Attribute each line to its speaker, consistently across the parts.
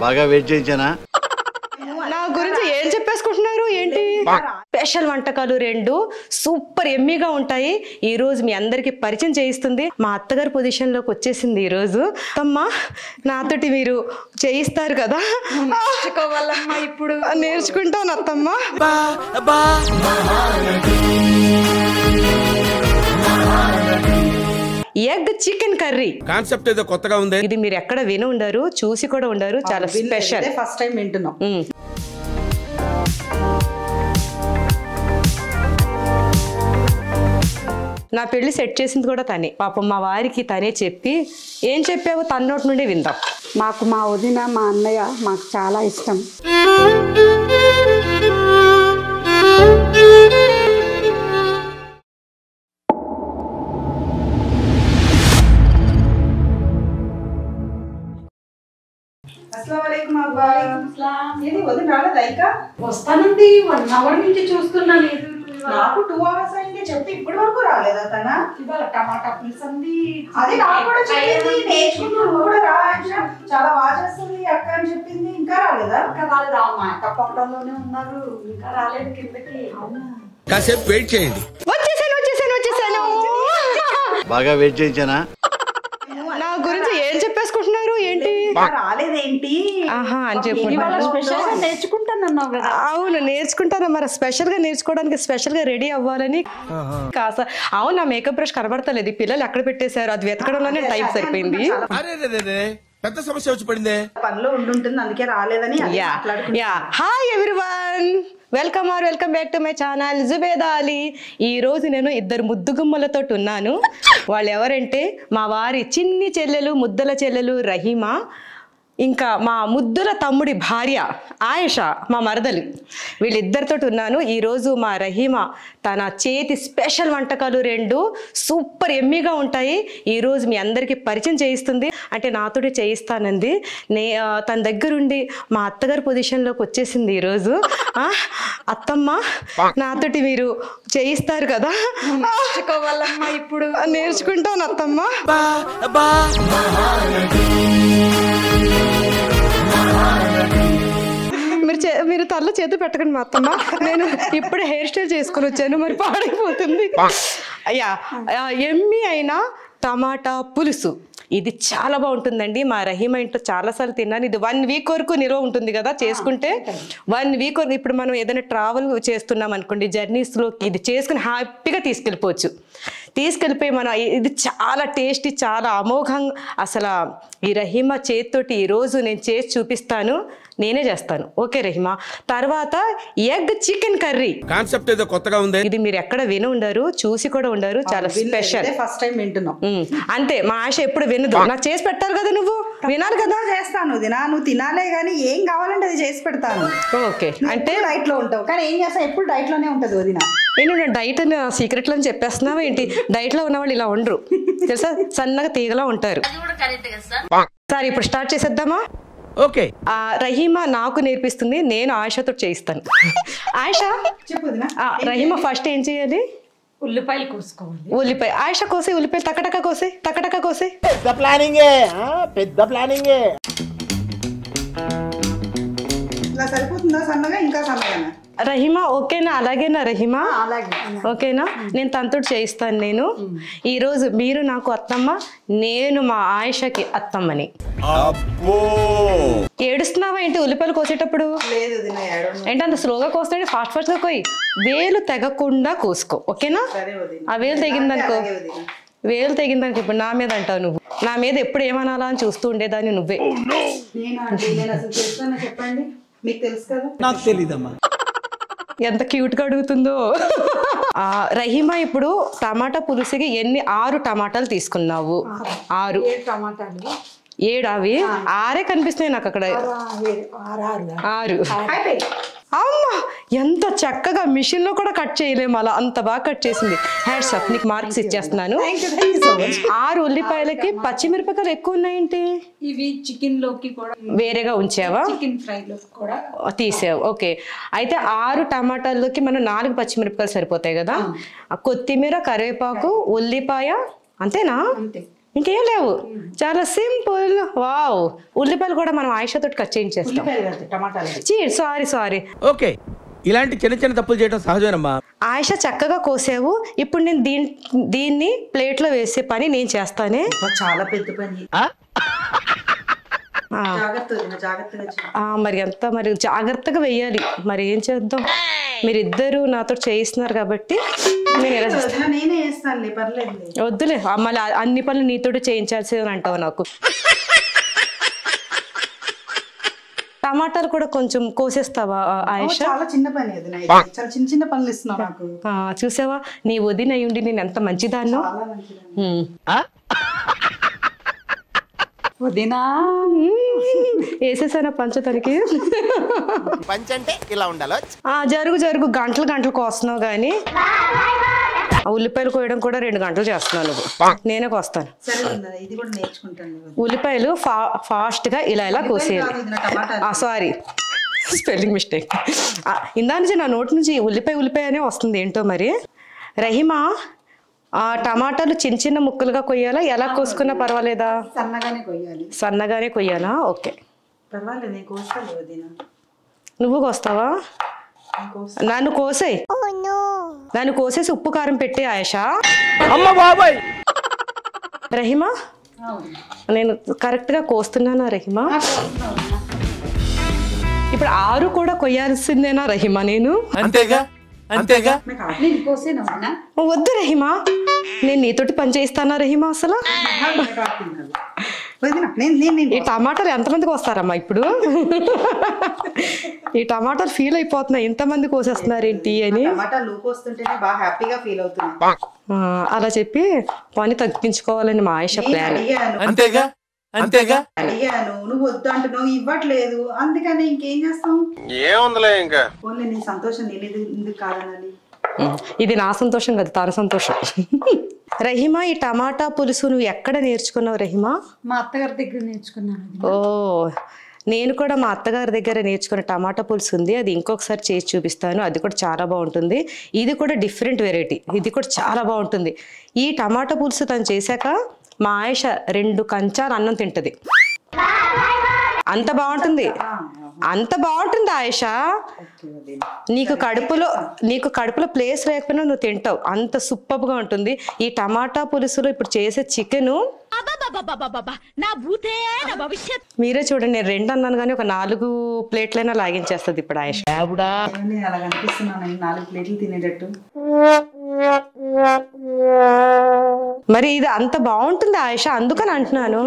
Speaker 1: బాగా వెయిట్ చేయించానా?
Speaker 2: నా గురించి ఏం చెప్పేసుకుంటున్నారు ఏంటి? స్పెషల్ వంటకాలు 2 సూపర్ ఎమ్మీగా ఉంటాయి. ఈ రోజు మీ అందరికి పరిచయం చేయిస్తుంది మా అత్తగారి పొజిషన్ లోకి వచ్చేసింది ఈ రోజు. అమ్మా నాతోటి మీరు చేయిస్తారు కదా?
Speaker 3: నేర్చుకోవాలమ్మా ఇప్పుడు.
Speaker 2: నేర్చుకుంటాను అత్తమ్మ. ఎగ్ చికెన్ కర్రీ
Speaker 4: కాన్సెప్ట్ ఏదో కొత్తగా ఉంది.
Speaker 2: ఇది మీరు ఎక్కడ విని ఉండరు, చూసి కూడా ఉండరు. చాలా స్పెషల్.
Speaker 3: ఫస్ట్ టైం వింటున్నాం.
Speaker 2: నా పెళ్లి సెట్ చేసింది కూడా తనే. పాపం మా వారికి తనే చెప్పి ఏం చెప్పావో తన నోటి నుండి విందాం.
Speaker 3: మాకు మా వదిన మా అన్నయ్య మాకు చాలా ఇష్టం.
Speaker 5: వస్తానండి 1 అవర్ నుంచి చూస్తున్నా. లేదు
Speaker 3: నాకు 2 అవర్స్ అయింది చెప్పి ఇప్పటి వరకు రాలేదా తన?
Speaker 5: ఇవాళ టమాటా పులుసు అంది.
Speaker 3: అది నాకు కూడా చెప్పింది నేర్చుకుంటూ కూడా రా చాలా బాగా చేస్తుంది అక్క అని చెప్పింది. ఇంకా రాలేదా?
Speaker 5: ఇంకా రాలేదా? మా అక్క పక్కలోనే ఉన్నారు, ఇంకా రాలేదు కిందకి.
Speaker 4: కాసేపు వెయిట్ చేయండి.
Speaker 2: వచ్చేసాను వచ్చేసాను వచ్చేసాను.
Speaker 1: బాగా వెయిట్ చేయించానా?
Speaker 2: నా గురించి ఏం చెప్పేసుకుంటున్నారు ఏంటి?
Speaker 3: రాలేదేంటి
Speaker 2: ఆహా అని చెప్పుకుంటాను.
Speaker 5: స్పెషల్ గా నేర్చుకుంటానన్నావు కదా?
Speaker 2: అవును నేర్చుకుంటాను. మరి స్పెషల్ గా నేర్చుకోవడానికి స్పెషల్ గా రెడీ అవ్వాలని కాస్త. అవును నా మేకప్ బ్రష్ కనబడతలేదు. పిల్లలు ఎక్కడ పెట్టేశారు అది వెతకడంలోనే టైం సరిపోయింది.
Speaker 4: పెద్ద సమస్య వచ్చి పడిందే.
Speaker 3: పనిలో ఉండుంటుంది అందుకే రాలేదని
Speaker 2: yeah hi everyone, welcome back to my channel Zubeda Ali. ఈ రోజు నేను 2 ముద్దుగుమ్మలతో ఉన్నాను. వాళ్ళు ఎవరంటే మా వారి చిన్ని చెల్లెలు, ముద్దల చెల్లెలు రహీమా, ఇంకా మా ముద్దుల తమ్ముడి భార్య ఆయేషా, మా మరదలు. వీళ్ళిద్దరితో ఉన్నాను. ఈరోజు మా రహీమా తన చేతి స్పెషల్ వంటకాలు 2 సూపర్ ఎమ్మీగా ఉంటాయి. ఈరోజు మీ అందరికీ పరిచయం చేయిస్తుంది. అంటే నాతోటి చేయిస్తానంది. తన దగ్గరుండి మా అత్తగారి పొజిషన్లోకి వచ్చేసింది ఈరోజు. అత్తమ్మ నాతోటి మీరు చేయిస్తారు కదా?
Speaker 5: నేర్చుకోవాలమ్మా ఇప్పుడు.
Speaker 2: నేర్చుకుంటాను అత్తమ్మ. మీరు తల్ల చేతి పెట్టకండి మా అత్తమ్మ. నేను ఇప్పుడే హెయిర్ స్టైల్ చేసుకుని వచ్చాను, మరి పాడైపోతుంది. అయ్యా ఎమ్మి అయినా టమాటా పులుసు ఇది చాలా బాగుంటుందండి. మా రహీమా ఇంట్లో చాలాసార్లు తిన్నాను. ఇది 1 వీక్ వరకు నిల్వ ఉంటుంది కదా చేసుకుంటే. 1 వీక్ వరకు ఇప్పుడు మనం ఏదైనా ట్రావెల్ చేస్తున్నాం అనుకోండి, జర్నీస్లో ఇది చేసుకుని హ్యాపీగా తీసుకెళ్ళిపోయి మనం ఇది చాలా టేస్టీ, చాలా అమోఘంగా. అసలు ఈ రహీమా చేతితోటి ఈరోజు నేను చేసి చూపిస్తాను. నేనే చేస్తాను. ఓకే రహీమా. తర్వాత ఎగ్ చికెన్ కర్రీ
Speaker 4: కాన్సెప్ట్ ఏదో కొత్తగా ఉంది.
Speaker 2: ఇది మీరు ఎక్కడ విని ఉండరు, చూసి కూడా ఉండరు. చాలా స్పెషల్.
Speaker 3: ఫస్ట్ టైం వింటున్నాం.
Speaker 2: అంతే. మా ఆశ ఎప్పుడు వినదు. నాకు చేసి పెట్టాలి కదా, నువ్వు వినాలి కదా.
Speaker 3: చేస్తాను దినా, నువ్వు తినాలే కానీ ఏం కావాలంటే అది చేసి పెడతాను.
Speaker 2: ఓకే అంటే
Speaker 3: డైట్ లో ఉంటావు కానీ ఏం చేస్తా ఎప్పుడు డైట్ లోనే ఉంటది వదిన.
Speaker 2: నేను డైట్ అని సీక్రెట్లు అని చెప్పేస్తున్నావా ఏంటి? డైట్ లో ఉన్న వాళ్ళు ఇలా ఉండరు తెలుసా, సన్నగా తీగలా ఉంటారు. సరే ఇప్పుడు స్టార్ట్ చేసేద్దామా?
Speaker 4: ఓకే.
Speaker 2: రహీమా నాకు నేర్పిస్తుంది, నేను ఆయిషాతో చేయిస్తాను. ఆయిషా
Speaker 3: చెప్పు
Speaker 2: రహీమా ఫస్ట్ ఏం చేయాలి?
Speaker 5: ఉల్లిపాయలు కోసుకోవాలి.
Speaker 2: ఉల్లిపాయ ఆయిషా కోసే, ఉల్లిపాయలు టకటక కోసే.
Speaker 6: పెద్ద ప్లానింగే.
Speaker 3: ఇలా సరిపోతుందా సన్నగా? ఇంకా సన్నగా
Speaker 2: రహీమా ఓకేనా? అలాగేనా రహీమా?
Speaker 3: అలాగే
Speaker 2: ఓకేనా? నేను తనతో చేయిస్తాను. నేను ఈరోజు మీరు నాకు అత్తమ్మ, నేను మా ఆయిషాకి అత్తమ్మని. ఏడుస్తున్నావా ఏంటి ఉల్లిపాయలు కోసేటప్పుడు? ఏంటి అంత స్లోగా కోస్తాడు? ఫాస్ట్ గా కోయి. వేలు తెగకుండా కోసుకో. ఓకేనా? ఆ వేలు తెగిందనుకో ఇప్పుడు నా మీద అంటావు నువ్వు. నా మీద ఎప్పుడు ఏమనాలా అని చూస్తూ ఉండేదాన్ని నువ్వే.
Speaker 3: చెప్పండి, మీకు తెలుసు కదా.
Speaker 6: నాకు తెలీదమ్మా.
Speaker 2: ఎంత క్యూట్ గా అడుగుతుందో. రహీమా ఇప్పుడు టమాటా పులుసుకి 6 టమాటాలు తీసుకున్నావు? 6
Speaker 5: టమాటాలు.
Speaker 2: 7 అవి 6 కనిపిస్తున్నాయి నాకు అక్కడ. 6. అమ్మ ఎంత చక్కగా మిషన్ లో కూడా కట్ చేయలేము, అలా అంత బాగా కట్ చేసింది. హ్యాట్స్ ఆఫ్, నీకు మార్క్స్ ఇచ్చేస్తున్నాను. 6 ఉల్లిపాయలకి పచ్చిమిరపకాయలు ఎక్కువ ఉన్నాయేంటి?
Speaker 5: ఇవి చికెన్ లోకి కూడా
Speaker 2: వేరేగా ఉంచావా?
Speaker 5: చికెన్ ఫ్రై లో కూడా
Speaker 2: తీసావు. ఓకే. అయితే 6 టమాటాల్లోకి మనం 4 పచ్చిమిరపకాయలు సరిపోతాయి కదా. కొత్తిమీర, కరివేపాకు, ఉల్లిపాయ, అంతేనా? ఇంకేం లేవు, చాలా సింపుల్. వావ్, ఉల్లిపాయలు కూడా మనం ఆయిషతో కట్ చేయించేస్తాం.
Speaker 3: టమాటాలు
Speaker 2: సారీ.
Speaker 4: ఓకే, ఇలాంటి చిన్న చిన్న తప్పులు చేయడం సహజమేనమ్మా.
Speaker 2: ఆయిష చక్కగా కోసావు. ఇప్పుడు నేను దీన్ని ప్లేట్లో వేసే పని నేను చేస్తానే.
Speaker 3: చాలా పెద్ద పని.
Speaker 2: మరి అంతా మరి జాగ్రత్తగా వెయ్యాలి. మరి ఏం చేద్దాం, మీరిద్దరు నాతో చేయిస్తున్నారు కాబట్టి నేను ఎలా చేస్తాను.
Speaker 3: నేనే చేస్తానులే, పర్లేదు.
Speaker 2: వద్దులే, మళ్ళీ అన్ని పనులు నీతో చేయించాల్సి అంటావు నాకు. టమాటాలు కూడా కొంచెం కోసేస్తావా ఆయిష?
Speaker 3: చాలా చిన్న పని అది, చాలా చిన్న చిన్న పనులు ఇస్తున్నావు నాకు.
Speaker 2: చూసావా, నీ వదిన అయ్యుండి నేను ఎంత మంచిదాన్నో.
Speaker 5: వదినా
Speaker 2: వేసేసానా పంచతనికి?
Speaker 6: పంచంటే ఇలా ఉండాలి.
Speaker 2: జరుగు గంటలు కోస్తున్నావు కానీ ఉల్లిపాయలు కోయడం కూడా 2 గంటలు చేస్తున్నావు నువ్వు. నేనే కోస్తాను. ఉల్లిపాయలు ఫాస్ట్ గా ఇలా కోసేయాలి. Sorry, spelling mistake. ఇందా నుంచి నా నోటి నుంచి ఉల్లిపాయ అనే వస్తుంది, ఏంటో మరి. రహీమా, టమాటాలు చిన్న చిన్న ముక్కలుగా కొయ్యాలా, ఎలా కోసుకున్నా పర్వాలేదా? సన్నగానే కొయ్యాలా? ఓకే, నువ్వు కోస్తావా? నన్ను కోసేసి ఉప్పు కారం పెట్టి ఆయేష. రహీమా, నేను కరెక్ట్ గా కోస్తున్నానా రహీమా? ఇప్పుడు 6 కూడా కొయ్యాల్సిందేనా రహీమా? నేను అంతేగా. వద్దు రహీమా, నేను నీతోటి పని చేయిస్తానా రహీమా? అసలు ఈ టమాటాలు ఎంతమందికి వస్తారమ్మా ఇప్పుడు? ఈ టమాటాలు ఫీల్ అయిపోతున్నా, ఇంతమంది కోసేస్తున్నారు ఏంటి అని. అలా చెప్పి పని తగ్గించుకోవాలని మా ఆయిష ప్లాన్.
Speaker 3: అడిగాను, నువ్వు వద్దు అంటున్నావు, ఇవ్వట్లేదు, అందుకని ఇంకేం చేస్తాం.
Speaker 6: ఏముందిలే, ఇంకా
Speaker 3: ఓన్లీ నీ సంతోషం నేను ఎందుకు కాదనాలి.
Speaker 2: ఇది నా సంతోషం కదా, తన సంతోషం. రహీమా, ఈ టమాటా పులుసు నువ్వు ఎక్కడ నేర్చుకున్నావు రహీమా?
Speaker 5: మా అత్తగారి దగ్గర నేర్చుకున్నాను.
Speaker 2: ఓ, నేను కూడా మా అత్తగారి దగ్గర నేర్చుకున్న టమాటా పులుసు ఉంది, అది ఇంకొకసారి చేసి చూపిస్తాను. అది కూడా చాలా బాగుంటుంది. ఇది కూడా డిఫరెంట్ వెరైటీ, ఇది కూడా చాలా బాగుంటుంది. ఈ టమాటా పులుసు తను చేశాక మా ఆయిష 2 కంచాలు అన్నం తింటది. అంత బాగుంటుంది ఆయిష. నీకు కడుపులో ప్లేస్ లేకపోయినా నువ్వు తింటావు, అంత సూపర్గా ఉంటుంది. ఈ టమాటా పులుసులో ఇప్పుడు చేసే చికెను మీరే చూడండి, నేను 2 అన్నాను కానీ ఒక 4 ప్లేట్లైనా లాగించేస్తుంది ఇప్పుడు ఆయిష. మరి ఇది అంత బాగుంటుంది ఆయిష, అందుకని అంటున్నాను.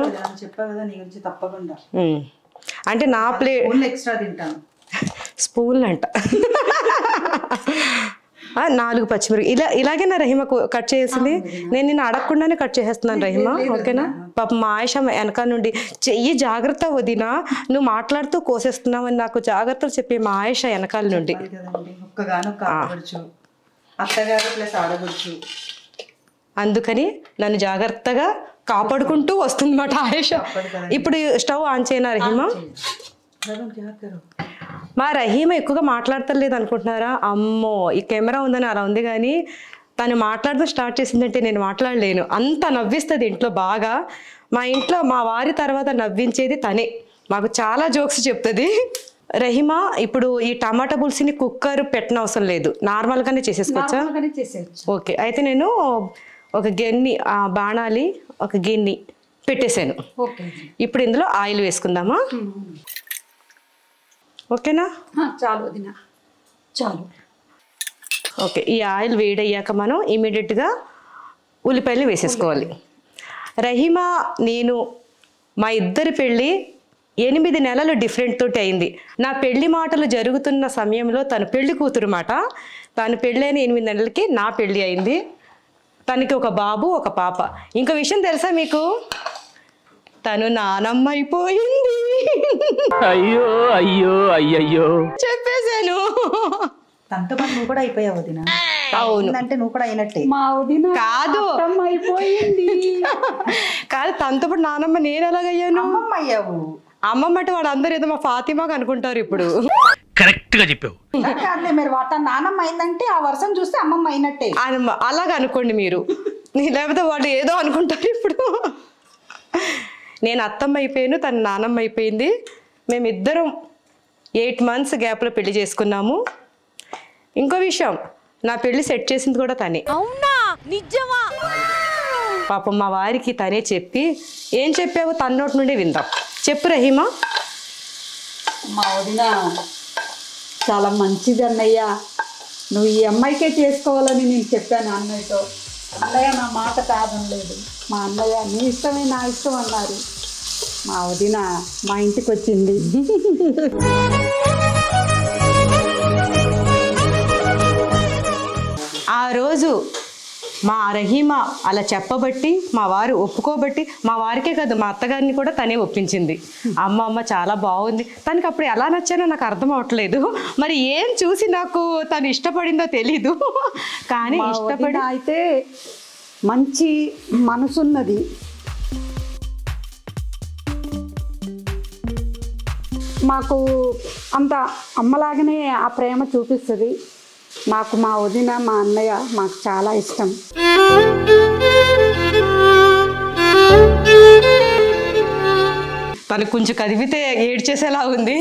Speaker 2: అంటే నా ప్లేట్
Speaker 3: ఎక్స్ట్రా తింటాను,
Speaker 2: స్పూన్లు అంట. 4 పచ్చిమిరపకాయలు ఇలాగేనా రహీమా కట్ చేసింది? నేను నిన్ను అడగకుండానే కట్ చేసేస్తున్నాను రహీమా, ఓకేనా? పాప మా ఆయిష వెనక నుండి చెయ్యి జాగ్రత్త వదినా, నువ్వు మాట్లాడుతూ కోసేస్తున్నావు అని నాకు జాగ్రత్తలు చెప్పి మా ఆయిష వెనకాల నుండి. అందుకని నన్ను జాగ్రత్తగా కాపాడుకుంటూ వస్తుందన్నమాట ఆయిష. ఇప్పుడు స్టవ్ ఆన్ చేయనా రహీమా? మా రహీమా ఎక్కువగా మాట్లాడతలేదు అనుకుంటున్నారా? అమ్మో, ఈ కెమెరా ఉందని అలా ఉంది కానీ తను మాట్లాడడం స్టార్ట్ చేసిందంటే నేను మాట్లాడలేను, అంత నవ్విస్తుంది ఇంట్లో బాగా. మా ఇంట్లో మా వారి తర్వాత నవ్వించేది తనే, మాకు చాలా జోక్స్ చెప్తుంది. రహీమా, ఇప్పుడు ఈ టమాటా పులుసుని కుక్కర్ పెట్టనవసరం లేదు, నార్మల్గానే చేసేసుకోవచ్చా? ఓకే, అయితే నేను ఒక గిన్నె బాణాలి ఒక గిన్నె పెట్టేశాను. ఇప్పుడు ఇందులో ఆయిల్ వేసుకుందామా? ఓకేనా?
Speaker 5: చాలు.
Speaker 2: ఓకే, ఈ ఆయిల్ వేడయ్యాక మనం ఇమీడియట్గా ఉల్లిపాయలు వేసేసుకోవాలి. రహీమా, నేను మా ఇద్దరి పెళ్ళి 8 నెలలు డిఫరెంట్ తోటి అయింది. నా పెళ్లి మాటలు జరుగుతున్న సమయంలో తను పెళ్లి కూతురు మాట. తను పెళ్ళైన 8 నెలలకి నా పెళ్ళి అయింది. తనకి ఒక బాబు ఒక పాప. ఇంకో విషయం తెలుసా మీకు? తను నానమ్మ అయిపోయింది.
Speaker 6: అయ్యో
Speaker 2: చెప్పేశాను.
Speaker 3: తనతో పాటు నువ్వు కూడా అయిపోయావు వదిన.
Speaker 2: అవును,
Speaker 3: అంటే నువ్వు కూడా అయినట్టే.
Speaker 5: మా వదిన
Speaker 2: కాదు
Speaker 5: అయిపోయింది.
Speaker 2: కాదు, తనతో పాటు నానమ్మ నేను ఎలాగయ్యాను?
Speaker 3: అమ్మమ్మ అయ్యావు.
Speaker 2: అమ్మమ్మ అంటే వాడు అందరు ఏదో మా ఫాతిమాగా అనుకుంటారు ఇప్పుడు.
Speaker 6: కరెక్ట్ గా చెప్పావు.
Speaker 3: మీరు వాట నానమ్మ అయిందంటే ఆ వర్షం చూస్తే అమ్మమ్మ అయినట్టే.
Speaker 2: అలాగ అనుకోండి మీరు, లేకపోతే వాళ్ళు ఏదో అనుకుంటారు ఇప్పుడు. నేను అత్తమ్మ అయిపోయాను, తను నానమ్మ అయిపోయింది. మేమిద్దరం 8 months గ్యాప్లో పెళ్లి చేసుకున్నాము. ఇంకో విషయం, నా పెళ్లి సెట్ చేసింది కూడా తనే.
Speaker 7: అవునా? నిజమా?
Speaker 2: పాపం మా వారికి తనే చెప్పి, ఏం చెప్పావో తన నోటి నుండి విందాం. చెప్పు రహీమా.
Speaker 5: మా వదిన చాలా మంచిది అన్నయ్య, నువ్వు ఈ అమ్మాయికే చేసుకోవాలని నేను చెప్పాను అన్నయ్యతో. అన్నయ్య నా మాట కాదనలేదు. మా అన్నయ్య నీ ఇష్టమే నా ఇష్టం అన్నారు. మా వదిన మా ఇంటికి వచ్చింది.
Speaker 2: ఆ రోజు మా రహీమా అలా చెప్పబట్టి, మా వారు ఒప్పుకోబట్టి, మా వారికే కాదు మా అత్తగారిని కూడా తనే ఒప్పించింది. అమ్మ చాలా బాగుంది. తనకి అప్పుడు ఎలా నచ్చానో నాకు అర్థం అవట్లేదు. మరి ఏం చూసి నాకు తను ఇష్టపడిందో తెలీదు, కానీ ఇష్టపడి
Speaker 5: అయితే మంచి మనసున్నది. మాకు అంత అమ్మలాగానే ఆ ప్రేమ చూపిస్తుంది. నాకు మా వదిన మా అన్నయ్య మాకు చాలా ఇష్టం.
Speaker 2: తను కొంచెం కదిపితే ఏడ్చేసేలా ఉంది.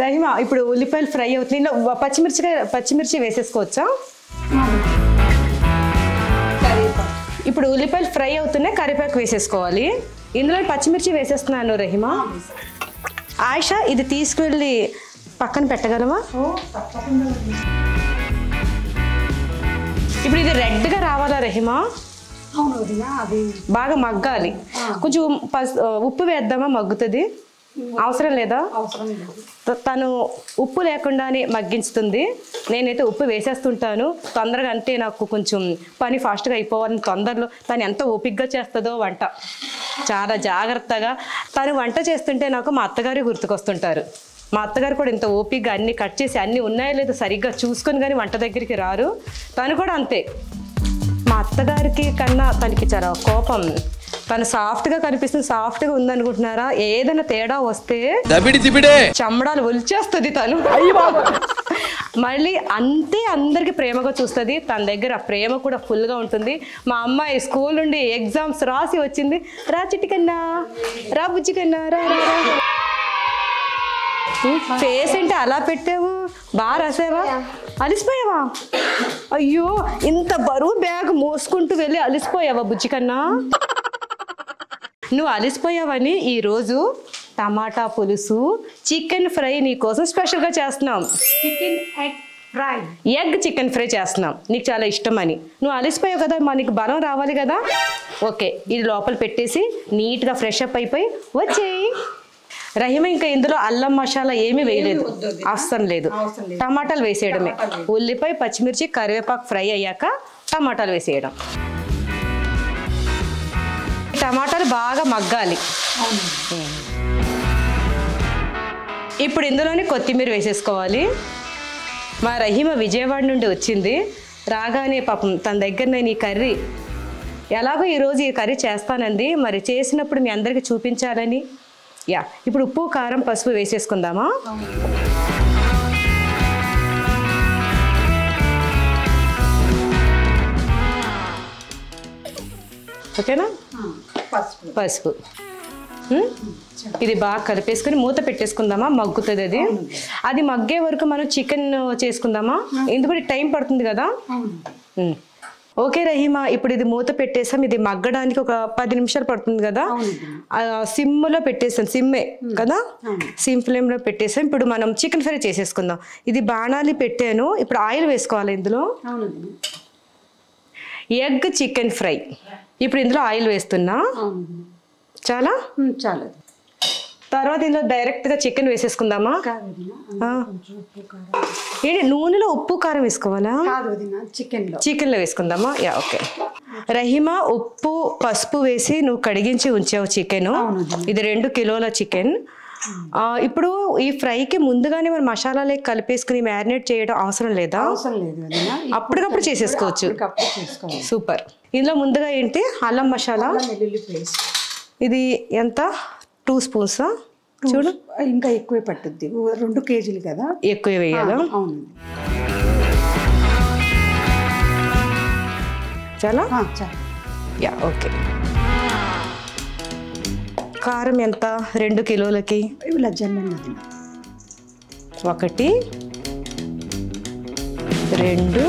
Speaker 2: రహీమా, ఇప్పుడు ఉల్లిపాయలు ఫ్రై అవుతుంది. ఇందులో పచ్చిమిర్చి వేసేసుకోవచ్చా? ఇప్పుడు ఉల్లిపాయలు ఫ్రై అవుతున్నాయి, కరివేపాకు వేసేసుకోవాలి. ఇందులో పచ్చిమిర్చి వేసేస్తున్నాను రహీమా. ఆయిషా, ఇది తీసుకువెళ్ళి పక్కన పెట్టగలవా? ఇప్పుడు ఇది రెడ్గా రావాలా రహీమా?
Speaker 5: అవును వదిన, అది
Speaker 2: బాగా మగ్గాలి. కొంచెం ఉప్పు వేద్దామా? మగ్గుతుంది. అవసరం లేదా?
Speaker 5: అవసరం లేదు.
Speaker 2: తను ఉప్పు లేకుండానే మగ్గించుతుంది. నేనైతే ఉప్పు వేసేస్తుంటాను తొందరగా, అంటే నాకు కొంచెం పని ఫాస్ట్గా అయిపోవాలని తొందరలో. తను ఎంత ఓపికగా చేస్తుందో వంట, చాలా జాగ్రత్తగా. తను వంట చేస్తుంటే నాకు మా అత్తగారు గుర్తుకొస్తుంటారు. మా అత్తగారు కూడా ఇంత ఓపికగా అన్ని కట్ చేసి అన్నీ ఉన్నాయో లేదో సరిగ్గా చూసుకొని కానీ వంట దగ్గరికి రారు. తను కూడా అంతే. మా అత్తగారికి కన్నా తనకి చాలా కోపం. తను సాఫ్ట్గా కనిపిస్తుంది, సాఫ్ట్గా ఉందనుకుంటున్నారా? ఏదైనా తేడా వస్తే చమడాలు ఒలిచేస్తుంది తను. మళ్ళీ అంతే అందరికి ప్రేమగా చూస్తుంది. తన దగ్గర ప్రేమ కూడా ఫుల్గా ఉంటుంది. మా అమ్మాయి స్కూల్ నుండి ఎగ్జామ్స్ రాసి వచ్చింది. రా చిటికన్నా, రా బుజ్జికన్నా, రా రా. ఫేస్ ఏంటి అలా పెట్టావు? బాగా రాసావా? అలిసిపోయావా? అయ్యో, ఇంత బరువు బ్యాగ్ మోసుకుంటూ వెళ్ళి అలిసిపోయావా బుజ్జికన్నా? నువ్వు అలిసిపోయావని ఈరోజు టమాటా పులుసు, చికెన్ ఫ్రై నీ కోసం స్పెషల్గా చేస్తున్నాం. ఎగ్ చికెన్ ఫ్రై చేస్తున్నాం, నీకు చాలా ఇష్టమని. నువ్వు అలిసిపోయావు కదా, మనకి బలం రావాలి కదా. ఓకే, ఇది లోపల పెట్టేసి నీట్గా ఫ్రెష్ అప్ అయిపోయి వచ్చేయి. రహీమా, ఇంకా ఇందులో అల్లం మసాలా ఏమీ వేయలేదు, అవసరం లేదు. టమాటాలు వేసేయడమే. ఉల్లిపాయ, పచ్చిమిర్చి, కరివేపాకు ఫ్రై అయ్యాక టమాటాలు వేసేయడం. టమాటాలు బాగా మగ్గాలి. ఇప్పుడు ఇందులోనే కొత్తిమీర వేసేసుకోవాలి. మా రహీమా విజయవాడ నుండి వచ్చింది. రాగానే పాపం తన దగ్గర నేను ఈ కర్రీ ఎలాగో ఈరోజు ఈ కర్రీ చేస్తానంది. మరి చేసినప్పుడు మీ అందరికీ చూపించాలని. యా, ఇప్పుడు ఉప్పు, కారం, పసుపు వేసేసుకుందామా? ఓకేనా? పసుపు. ఇది బాగా కలిపేసుకుని మూత పెట్టేసుకుందామా? మగ్గుతుంది అది. అది మగ్గే వరకు మనం చికెన్ చేసుకుందామా? ఎందుకంటే టైం పడుతుంది కదా. ఓకే రహీమా, ఇప్పుడు ఇది మూత పెట్టేసాం. ఇది మగ్గడానికి ఒక 10 నిమిషాలు పడుతుంది కదా. సిమ్లో పెట్టేసాం, సిమ్మే కదా, సిమ్ ఫ్లేమ్లో పెట్టేసాం. ఇప్పుడు మనం చికెన్ ఫ్రై చేసేసుకుందాం. ఇది బాణాలి పెట్టాను. ఇప్పుడు ఆయిల్ వేసుకోవాలి ఇందులో. Egg chicken fry. ఇప్పుడు ఇందులో ఆయిల్ వేస్తున్నా. చాలా
Speaker 5: చాలా.
Speaker 2: తర్వాత ఇందులో డైరెక్ట్గా చికెన్ వేసేసుకుందామా? ఏంటి, నూనెలో ఉప్పు కారం వేసుకోవాలా? చికెన్లో వేసుకుందామా? Yeah, okay. రహీమా, ఉప్పు పసుపు వేసి నువ్వు కడిగించి ఉంచావు చికెన్. ఇది 2 కిలోల చికెన్. ఇప్పుడు ఈ ఫ్రైకి ముందుగానే మనం మసాలాలే కలిపేసుకుని మ్యారినేట్ చేయడం అవసరం లేదా? అప్పటికప్పుడు చేసేసుకోవచ్చు. సూపర్. ఇందులో ముందుగా ఏంటి, అల్లం మసాలా. ఇది ఎంత? 2 స్పూన్సా? చూడు,
Speaker 5: ఇంకా ఎక్కువే పట్టుద్ది. 2 కేజీలు కదా,
Speaker 2: ఎక్కువ వేయాలా? చాలా.
Speaker 5: చాలా.
Speaker 2: Yeah, okay. కారం ఎంత 2 కిలోలకి?
Speaker 3: ఇలా జన్మని వదిన
Speaker 2: 1 2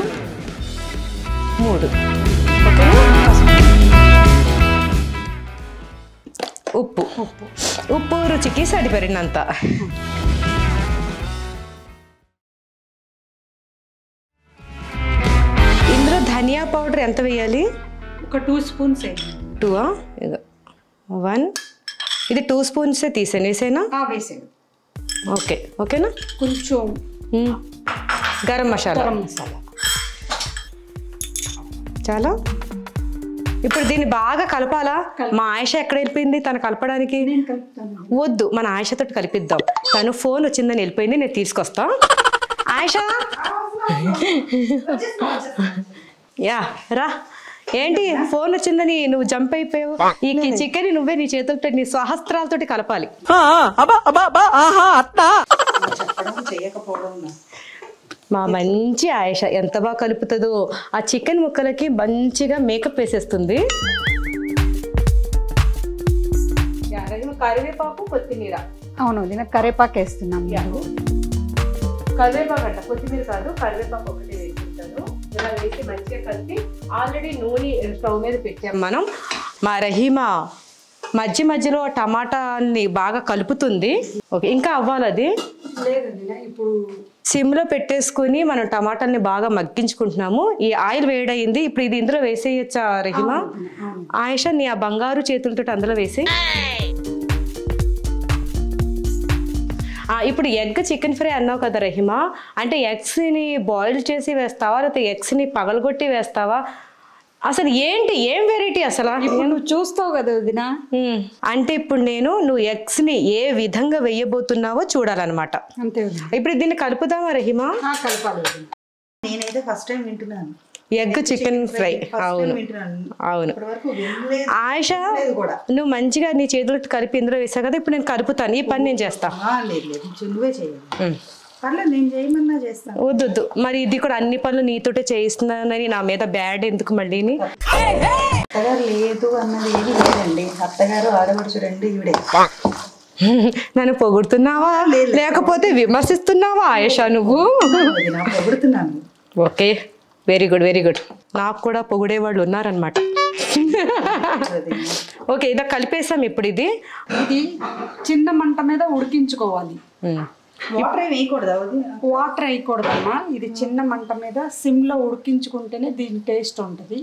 Speaker 2: 3 ఉప్పు రుచికి సరిపడినంత. ఇందులో ధనియా పౌడర్ ఎంత వేయాలి?
Speaker 5: ఒక 2 స్పూన్స్ వేయండి.
Speaker 2: 2 1 ఇది 2 స్పూన్స్ వేసేనా?
Speaker 5: వేసేది.
Speaker 2: ఓకే ఓకేనా?
Speaker 5: కొంచెం
Speaker 2: గరం మసాలా చాలా. ఇప్పుడు దీన్ని బాగా కలపాలా? మా ఆయిష ఎక్కడ వెళ్ళిపోయింది తను కలపడానికి? వద్దు, మన ఆయిషతో కలిపిద్దాం. తను ఫోన్ వచ్చిందని వెళ్ళిపోయింది, నేను తీసుకొస్తా. ఆయిష యా రా. ఏంటి ఫోన్ వచ్చిందని నువ్వు జంప్ అయిపోయావు? ఈ చికెన్ నువ్వే నీ చేతులతో నీ సహస్రాలతోటి కలపాలి.
Speaker 3: చెప్పడం చేయకపోవడం
Speaker 2: మా మంచి ఆయిష ఎంత బాగా కలుపుతుందో. ఆ చికెన్ ముక్కలకి మంచిగా మేకప్ వేసేస్తుంది. కరివేపాకు కొత్తిమీర.
Speaker 5: అవును వదిన, కరివేపాకు వేస్తున్నాం.
Speaker 2: కరివేపాకు అంట, కొత్తిమీర కాదు, కరివేపాకు ఒకటి వేసుకుంటాను. ఇలా వేసి మంచిగా కలిపి ఆల్రెడీ నూనె స్టవ్ మీద పెట్టాం మనం. మా రహీమా మధ్య మధ్యలో టమాటాని బాగా కలుపుతుంది. ఓకే, ఇంకా అవ్వాలి అది?
Speaker 5: లేదు వదిన, ఇప్పుడు
Speaker 2: సిమ్లో పెట్టేసుకుని మనం టమాటాలని బాగా మగ్గించుకుంటున్నాము. ఈ ఆయిల్ వేడయింది, ఇప్పుడు ఇది ఇందులో వేసేయచ్చా రహీమా? ఆయిష నీ ఆ బంగారు చేతులతో అందులో వేసి. ఇప్పుడు ఎగ్ చికెన్ ఫ్రై అన్నావు కదా రహీమా, అంటే ఎగ్స్ని బాయిల్ చేసి వేస్తావా లేకపోతే ఎగ్స్ని పగలగొట్టి వేస్తావా? అసలు ఏంటి, ఏం వెరైటీ అసలు?
Speaker 5: నువ్వు చూస్తావు కదా వదిన.
Speaker 2: అంటే ఇప్పుడు నువ్వు ఎగ్స్ని ఏ విధంగా వేయబోతున్నావో చూడాలన్నమాట.
Speaker 5: అంతే.
Speaker 2: ఇప్పుడు దీన్ని కలుపుదామా రహీమా?
Speaker 5: కలపాలి.
Speaker 3: నేనైతే ఫస్ట్ టైం వింటున్నాను
Speaker 2: ఎగ్ చికెన్ ఫ్రై. అవును అవును. ఆయిష నువ్వు మంచిగా నీ చేతులు కలిపి ఇందులో వేసావు కదా, ఇప్పుడు నేను కలుపుతాను. ఈ పని నేను చేస్తా. వద్దు, మరి ఇది కూడా అన్ని పనులు నీతోటే చేయిస్తున్నానని నా మీద బ్యాడ్ ఎందుకు మళ్ళీ?
Speaker 3: అత్తగారు లేదు అన్నది ఏది లేదండి. అత్తగారు ఆడపడుచు రెండు ఈవిడే.
Speaker 2: నన్ను పొగుడుతున్నావా లేకపోతే విమర్శిస్తున్నావా ఆయేషా నువ్వు?
Speaker 3: పొగుడుతున్నాను.
Speaker 2: Okay, very good very good. నాకు కూడా పొగిడే వాళ్ళు ఉన్నారనమాట. ఓకే, ఇలా కలిపేసాం. ఇప్పుడు ఇది
Speaker 5: చిన్న మంట మీద ఉడికించుకోవాలి.
Speaker 3: వాటర్ వేయకూడదా?
Speaker 5: వాటర్ వేయకూడదమ్మా. ఇది చిన్న మంట మీద సిమ్ లో ఉడికించుకుంటేనే దీని టేస్ట్ ఉంటుంది.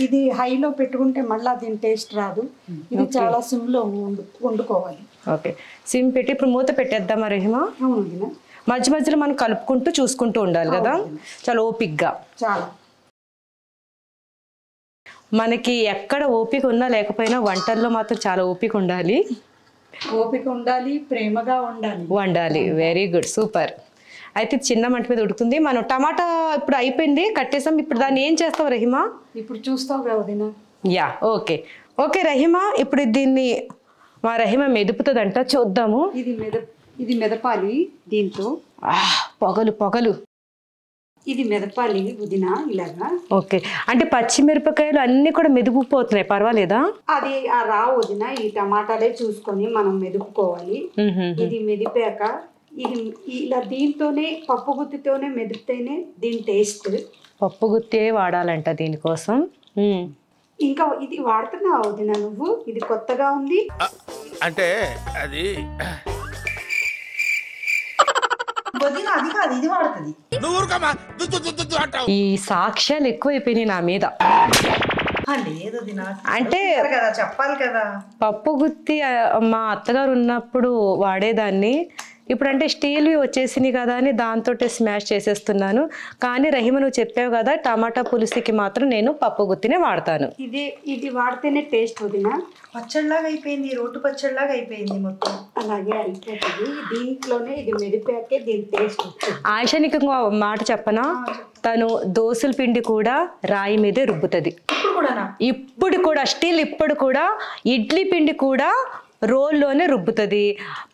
Speaker 5: ఇది హైలో పెట్టుకుంటే మళ్ళీ దీని టేస్ట్ రాదు. ఇది చాలా సిమ్ లో వండుకోవాలి.
Speaker 2: ఓకే, సిమ్ పెట్టి ఇప్పుడు మూత పెట్టేద్దామా రహీమా?
Speaker 5: అవును,
Speaker 2: మధ్య మధ్యలో మనం కలుపుకుంటూ చూసుకుంటూ ఉండాలి కదా, చాలా ఓపిక్గా.
Speaker 5: చాలా
Speaker 2: మనకి ఎక్కడ ఓపిక ఉన్నా లేకపోయినా వంటల్లో మాత్రం చాలా ఓపిక ఉండాలి.
Speaker 5: ఓపిక ఉండాలి, ప్రేమగా
Speaker 2: వండాలి. Very good, super. అయితే చిన్న మంట మీద ఉడుకుతుంది. మనం టమాటా ఇప్పుడు అయిపోయింది, కట్టేసాం. ఇప్పుడు దాన్ని ఏం చేస్తావు రహీమా?
Speaker 5: ఇప్పుడు చూస్తావు కదా.
Speaker 2: Yeah, okay okay Rahima. ఇప్పుడు దీన్ని మా రహీమా మెదుపుతుందంట, చూద్దాము.
Speaker 5: ఇది మెదపాలి దీంతో.
Speaker 2: పొగలు పొగలు.
Speaker 5: ఇది మెదపాలి వదిన ఇలాగా.
Speaker 2: ఓకే, అంటే పచ్చిమిరపకాయలు అన్ని కూడా మెదుపుపోతున్నాయి, పర్వాలేదా?
Speaker 5: అది రా వదిన, ఈ టమాటాలే చూసుకొని మనం మెదుపుకోవాలి. ఇది మెదిపాక ఇది ఇలా దీంతోనే పప్పు గుత్తితోనే మెదిపితేనే దీని టేస్ట్.
Speaker 2: పప్పు గుత్తే వాడాలంట దీనికోసం.
Speaker 5: ఇంకా ఇది వాడుతున్నావు వదిన నువ్వు? ఇది కొత్తగా ఉంది
Speaker 6: అంటే అది
Speaker 3: అది కాదు, ఇది వాడుతుంది.
Speaker 2: ఈ సాక్ష్యాలు ఎక్కువైపోయినాయి నా మీద.
Speaker 3: లేదు
Speaker 2: అంటే
Speaker 3: కదా, చెప్పాలి కదా.
Speaker 2: పప్పు గుత్తి మా అత్తగారు ఉన్నప్పుడు వాడేదాన్ని. ఇప్పుడు అంటే స్టీల్వి వచ్చేసినాయి కదా అని దాంతో స్మాష్ చేసేస్తున్నాను. కానీ రహీమా నువ్వు చెప్పావు కదా, టమాటా పులుసుకి మాత్రం నేను పప్పు గుత్తినే వాడతాను.
Speaker 5: ఇది వాడితేనే టేస్ట్ వదిన.
Speaker 3: పచ్చడిలాగా అయిపోయింది, రోడ్డు పచ్చడిలాగా అయిపోయింది మొత్తం.
Speaker 5: అలాగే అయిపోతుంది. దీంట్లోనే ఇది మెదిపాకే దీని టేస్ట్.
Speaker 2: ఆయిషా నీకు ఇంకో మాట చెప్పనా? తను దోసల పిండి కూడా రాయి మీదే రుబ్బుతుంది. ఇప్పుడు కూడా స్టిల్ ఇప్పుడు కూడా ఇడ్లీ పిండి కూడా రోల్లోనే రుబ్బుతుంది.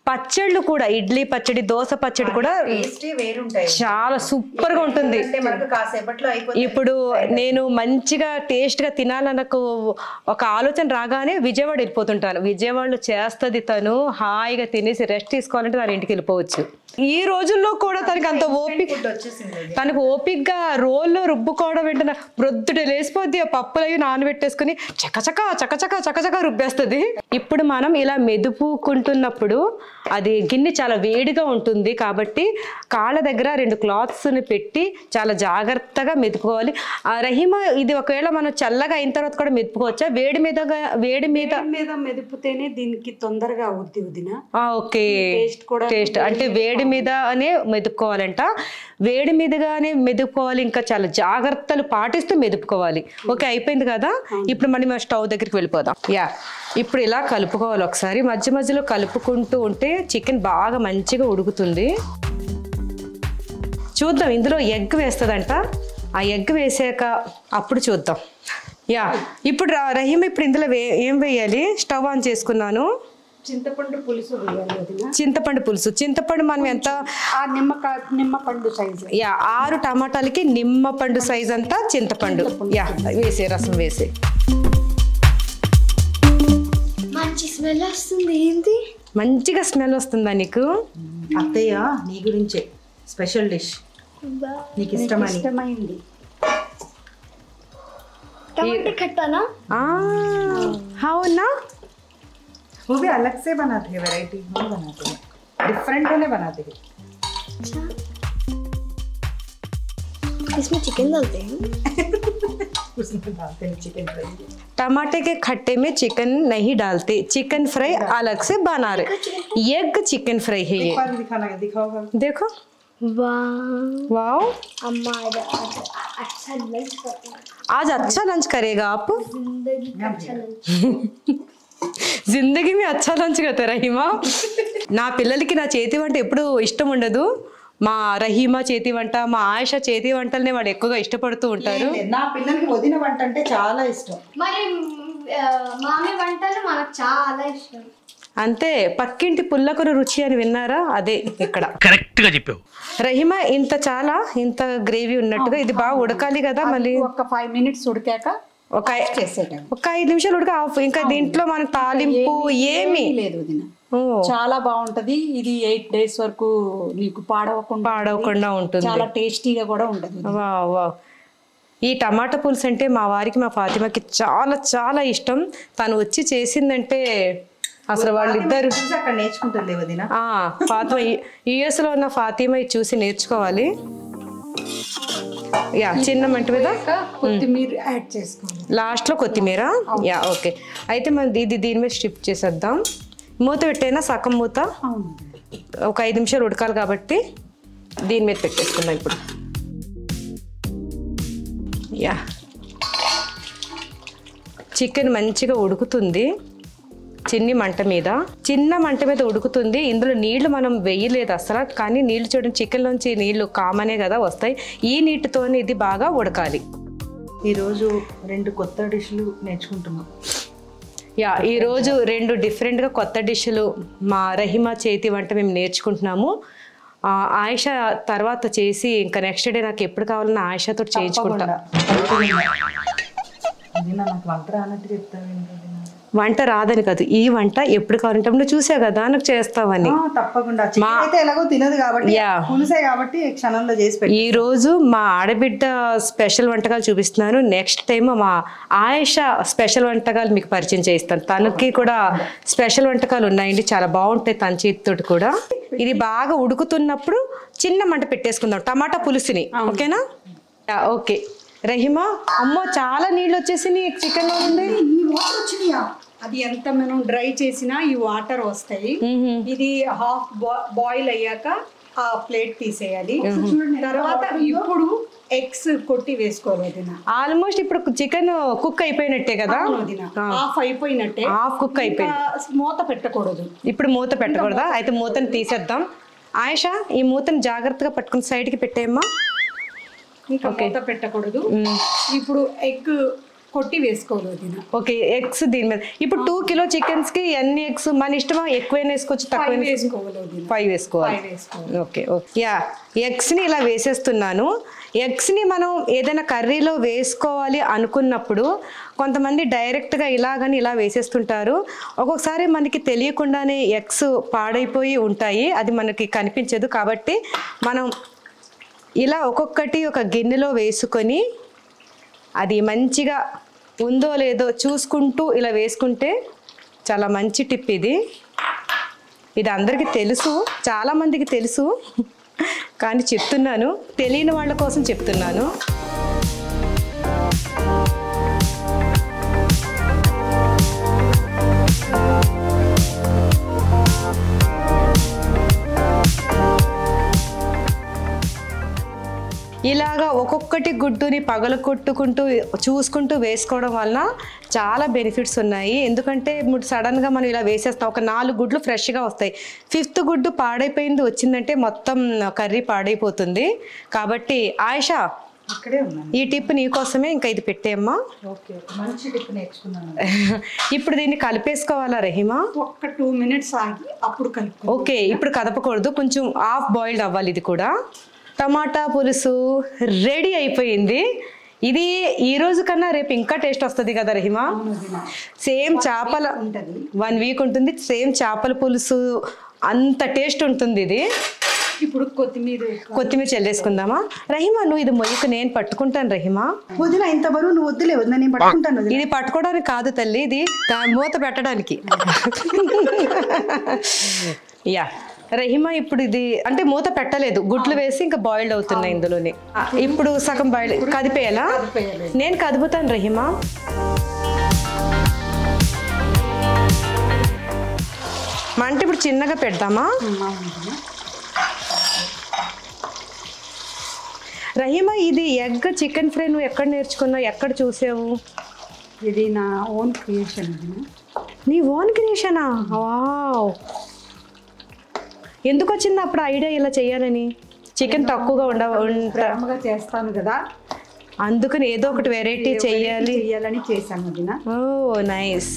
Speaker 2: పచ్చళ్ళు కూడా ఇడ్లీ పచ్చడి, దోశ పచ్చడి కూడా
Speaker 3: టేస్టే వేరుంటాయి.
Speaker 2: చాలా సూపర్ గా ఉంటుంది.
Speaker 3: అంటే మనకు కాసేపట్లో అయిపోతుంది.
Speaker 2: ఇప్పుడు నేను మంచిగా టేస్ట్ గా తినాలన్నకు ఒక ఆలోచన రాగానే విజయవాడ వెళ్ళిపోతుంటాను. విజయవాడలో చేస్తుంది తను, హాయిగా తినేసి రెస్ట్ తీసుకోవాలంటే తన ఇంటికి వెళ్ళిపోవచ్చు. ఈ రోజుల్లో కూడా తనకి అంత ఓపిక, తనకు ఓపికగా రోల్లో రుబ్బుకోవడం వెంటనే ప్రొద్దుట లేసిపోద్ది. ఆ పప్పులు అవి నానబెట్టేసుకుని చకచక చకచక చకచక రుబ్బేస్తుంది. ఇప్పుడు మనం ఇలా మెదుపుకుంటున్నప్పుడు అది గిన్నె చాలా వేడిగా ఉంటుంది కాబట్టి కాళ్ళ దగ్గర 2 క్లాత్స్ని పెట్టి చాలా జాగ్రత్తగా మెదుపుకోవాలి. రహీమా, ఇది ఒకవేళ మనం చల్లగా అయిన తర్వాత కూడా మెదుపుకోవచ్చా? వేడి మీద
Speaker 5: మెదుపుతేనే దీనికి తొందరగా అవుద్ది వదిన.
Speaker 2: ఓకే, టేస్ట్ అంటే వేడి మీదనే మెదుపుకోవాలంట. వేడి మీదగానే మెదుపుకోవాలి, ఇంకా చాలా జాగ్రత్తలు పాటిస్తూ మెదుపుకోవాలి. ఓకే, అయిపోయింది కదా. ఇప్పుడు మనం స్టవ్ దగ్గరికి వెళ్ళిపోదాం. ఇప్పుడు ఇలా కలుపుకోవాలి ఒకసారి, మధ్య మధ్యలో కలుపుకుంటూ ఉంటే చికెన్ బాగా మంచిగా ఉడుకుతుంది. చూద్దాం, ఇందులో ఎగ్ వేస్తుందంట. ఆ ఎగ్ వేసాక అప్పుడు చూద్దాం. ఇప్పుడు రహీమా, ఇప్పుడు ఇందులో ఏం వేయాలి? స్టవ్ ఆన్ చేసుకున్నాను.
Speaker 5: చింతపండు పులుసు వేయాలి వదిన.
Speaker 2: చింతపండు పులుసు. చింతపండు మనం ఎంత?
Speaker 5: నిమ్మపండు సైజు.
Speaker 2: 6 టమాటాలకి నిమ్మపండు సైజ్ అంతా చింతపండు. వేసే రసం వేసే.
Speaker 7: మంచి స్మెల్ వస్తుంది. ఏంటి
Speaker 2: మంచిగా స్మెల్ వస్తుందా నీకు?
Speaker 3: అత్తయ్య నీ గురించే స్పెషల్ డిష్, నీకు ఇష్టమైంది.
Speaker 7: टमाटर खट्टा ना?
Speaker 2: हाँ ना,
Speaker 3: वो भी अलग से बनाते हैं, वैरायटी नहीं बनाते हैं, डिफरेंट होने बनाते हैं।
Speaker 7: अच्छा, इसमें चिकन डालते हैं?
Speaker 3: उसमें डालते हैं चिकन फ्राई।
Speaker 2: टमाटे के खट्टे में चिकन नहीं डालते, चिकन फ्राई अलग से बना रहे। एग चिकन फ्राई है ये।
Speaker 3: दिखाओ।
Speaker 2: देखो, वाह,
Speaker 7: अम्मा अच्छा लंच करते हैं।
Speaker 2: आज अच्छा लंच करेगा आप?
Speaker 7: जिंदगी का अच्छा लंच।
Speaker 2: జిందగీ మీ అచ్చా లంచ్ కదా రహీమా. నా పిల్లలకి నా చేతి వంట ఎప్పుడు ఇష్టం ఉండదు. మా రహీమా చేతి వంట, మా ఆయిషా చేతి వంటలనే వాళ్ళు ఎక్కువగా ఇష్టపడుతూ ఉంటారు.
Speaker 3: నా పిల్లలకి వదిన వంట అంటే చాలా ఇష్టం.
Speaker 7: మరి మామి వంటలు మనకు చాలా ఇష్టం.
Speaker 2: అంతే, పక్కింటి పుల్లకూర రుచి అని విన్నారా? అదే ఇక్కడ
Speaker 6: కరెక్ట్ గా చెప్పావు
Speaker 2: రహీమా. ఇంత గ్రేవీ ఉన్నట్టుగా ఇది బాగా ఉడకాలి కదా. మళ్ళీ
Speaker 5: ఒక 5 minutes ఉడికాక
Speaker 2: ఒక 5 నిమిషాలు ఉడక ఆఫ్. ఇంకా దీంట్లో మనకు తాలింపు ఏమీ
Speaker 5: లేదు వదిన. చాలా బాగుంటది ఇది. 8 days వరకు నీకు పాడవకుండా ఉంటుంది. చాలా టేస్టీగా కూడా ఉంటది.
Speaker 2: ఈ టమాటా పులుసు అంటే మా వారికి, మా ఫాతిమాకి చాలా చాలా ఇష్టం. తను వచ్చి చేసిందంటే అసలు వాళ్ళిద్దరు
Speaker 3: అక్కడ నేర్చుకుంటుంది వదిన.
Speaker 2: ఫాతిమా US లో ఉన్న ఫాతిమా చూసి నేర్చుకోవాలి. చిన్న మంట మీద
Speaker 5: కొత్తిమీర యాడ్ చేసుకోవాలి.
Speaker 2: లాస్ట్ లో కొత్తిమీర. ఓకే, అయితే మనం దీని మీద స్ట్రిప్ చేసేద్దాం. మూత పెట్టైనా సగం మూత. ఒక 5 నిమిషాలు ఉడకాలి కాబట్టి దీని మీద పెట్టేసుకుందాం ఇప్పుడు. చికెన్ మంచిగా ఉడుకుతుంది చిన్న మంట మీద ఉడుకుతుంది. ఇందులో నీళ్లు మనం వేయలేదు అసలు, కానీ నీళ్లు చూడండి, చికెన్ నుంచి నీళ్లు కామనే కదా వస్తాయి. ఈ నీటితోనే ఇది బాగా ఉడకాలి.
Speaker 3: ఈరోజు 2 కొత్త డిష్లు నేర్చుకుంటున్నాం.
Speaker 2: ఈరోజు 2 డిఫరెంట్గా కొత్త డిష్లు మా రహీమా చేతి వంట మేము నేర్చుకుంటున్నాము. ఆయిషా తర్వాత చేసి ఇంకా నెక్స్ట్ డే నాకు ఎప్పుడు కావాలన్నా ఆయిషాతో చేయించుకుంటా. వంట రాదని కాదు, ఈ వంట ఎప్పుడు కావాలంటే నువ్వు చూసావు కదా నాకు చేస్తావని.
Speaker 3: తప్పకుండా. ఎలాగో తినదు కాబట్టి క్షణంలో చేసి పెట్టి.
Speaker 2: ఈ రోజు మా ఆడబిడ్డ స్పెషల్ వంటకాలు చూపిస్తున్నాను. నెక్స్ట్ టైం మా ఆయిషా స్పెషల్ వంటకాలు మీకు పరిచయం చేయిస్తాను. తనకి కూడా స్పెషల్ వంటకాలు ఉన్నాయండి, చాలా బాగుంటాయి తన చేతితోటి కూడా. ఇది బాగా ఉడుకుతున్నప్పుడు చిన్న మంట పెట్టేసుకుందాం టమాటా పులుసుని. ఓకేనా? ఓకే రహీమా. అమ్మో, చాలా నీళ్ళు వచ్చేసి చికెన్ లో ఉంది.
Speaker 5: అది ఎంత మనం డ్రై చేసినా ఈ వాటర్ వస్తాయి. ఇది హాఫ్ బాయిల్ అయ్యాక ఆ ప్లేట్ తీసేయాలి. తర్వాత ఇప్పుడు ఎగ్స్ కొట్టి వేసుకోవాలి.
Speaker 2: ఆల్మోస్ట్ ఇప్పుడు చికెన్ కుక్ అయిపోయినట్టే కదా.
Speaker 5: హాఫ్ అయిపోయినట్టే.
Speaker 2: హాఫ్ కుక్ అయిపోయింది.
Speaker 5: మూత పెట్టకూడదు.
Speaker 2: ఇప్పుడు మూత పెట్టకూడదా? అయితే మూతను తీసేద్దాం. ఆయిషా, ఈ మూతను జాగ్రత్తగా పట్టుకుని సైడ్కి పెట్టేయమ్మా.
Speaker 5: ఇంకా మూత పెట్టకూడదు. ఇప్పుడు ఎగ్ కొట్టి వేసుకోవాలి వదిన.
Speaker 2: ఓకే, ఎగ్స్ దీని మీద ఇప్పుడు 2 కిలో చికెన్స్ కి ఎన్ని ఎగ్స్ మన ఇష్టమా? ఎక్కువైనా వేసుకోవచ్చు, తక్కువ
Speaker 5: వేసుకోవాలి వదిన.
Speaker 2: 5 వేసుకోవాలి.
Speaker 5: 5 వేసుకోవాలి.
Speaker 2: Okay okay. యా, ఎగ్స్ని ఇలా వేసేస్తున్నాను. ఎగ్స్ని మనం ఏదైనా కర్రీలో వేసుకోవాలి అనుకున్నప్పుడు కొంతమంది డైరెక్ట్గా ఇలాగని ఇలా వేసేస్తుంటారు. ఒక్కొక్కసారి మనకి తెలియకుండానే ఎగ్స్ పాడైపోయి ఉంటాయి, అది మనకి కనిపించదు. కాబట్టి మనం ఇలా ఒక్కొక్కటి ఒక గిన్నెలో వేసుకొని అది మంచిగా ఉందో లేదో చూసుకుంటూ ఇలా వేసుకుంటే చాలా మంచి టిప్ ఇది. ఇది అందరికీ తెలుసు, చాలామందికి తెలుసు, కానీ చెప్తున్నాను, తెలియని వాళ్ళ కోసం చెప్తున్నాను. ఇలాగా ఒక్కొక్కటి గుడ్డుని పగలగొట్టుకుంటూ చూసుకుంటూ వేసుకోవడం వలన చాలా బెనిఫిట్స్ ఉన్నాయి. ఎందుకంటే సడన్గా మనం ఇలా వేసేస్తాం, ఒక 4 గుడ్లు ఫ్రెష్గా వస్తాయి. 5th గుడ్డు పాడైపోయింది వచ్చిందంటే మొత్తం కర్రీ పాడైపోతుంది. కాబట్టి ఆయిషా,
Speaker 3: ఇక్కడే ఉన్నాను.
Speaker 2: ఈ టిప్ నీకోసమే, ఇంకా ఇది పెట్టేయమ్మా.
Speaker 3: ఓకే, మంచి టిప్ నేర్చుకున్నాను.
Speaker 2: ఇప్పుడు దీన్ని కలిపేసుకోవాలా రహీమా?
Speaker 5: ఒక్క 2 మినిట్స్ ఆగి అప్పుడు కలుపుకోవాలి.
Speaker 2: ఓకే, ఇప్పుడు కదపకూడదు, కొంచెం హాఫ్ బాయిల్డ్ అవ్వాలి. ఇది కూడా టమాటా పులుసు రెడీ అయిపోయింది. ఇది ఈ రోజు కన్నా రేపు ఇంకా టేస్ట్ వస్తుంది కదా రహిమా? సేమ్ చేపల 1 వీక్ ఉంటుంది, సేమ్ చేపల పులుసు అంత టేస్ట్ ఉంటుంది ఇది.
Speaker 5: ఇప్పుడు
Speaker 2: కొత్తిమీర చల్లేసుకుందామా? రహిమా, నువ్వు ఇది మొయ్యకు, నేను పట్టుకుంటాను రహిమా.
Speaker 3: వదిన ఇంత బరువు నువ్వు వద్దులే వదిన, నేను పట్టుకుంటాను వదిన.
Speaker 2: ఇది పట్టుకోవడానికి కాదు తల్లి, ఇది మూత పెట్టడానికి. యా రహిమా, ఇప్పుడు ఇది అంటే మూత పెట్టలేదు, గుడ్లు వేసి ఇంకా బాయిల్డ్ అవుతున్నాయి ఇందులోనే. ఇప్పుడు సగం బాయిల్ కదిపేయాలా? నేను కదుపుతాను రహిమా. మంట ఇప్పుడు చిన్నగా పెడదామా? రహిమా, ఇది ఎగ్ చికెన్ ఫ్రై నువ్వు ఎక్కడ నేర్చుకున్నావు, ఎక్కడ చూసావు?
Speaker 5: ఇది నా ఓన్ క్రియేషన్.
Speaker 2: నీ ఓన్ క్రియేషనా? వావ్, ఎందుకు వచ్చింది అప్పుడు ఐడియా ఇలా చేయాలని? చికెన్ తక్కువగా
Speaker 5: ప్రేమగా చేస్తాను కదా,
Speaker 2: అందుకని ఏదో ఒకటి వెరైటీ
Speaker 5: చేయాలని చేశాను వదిన.
Speaker 2: ఓ నైస్.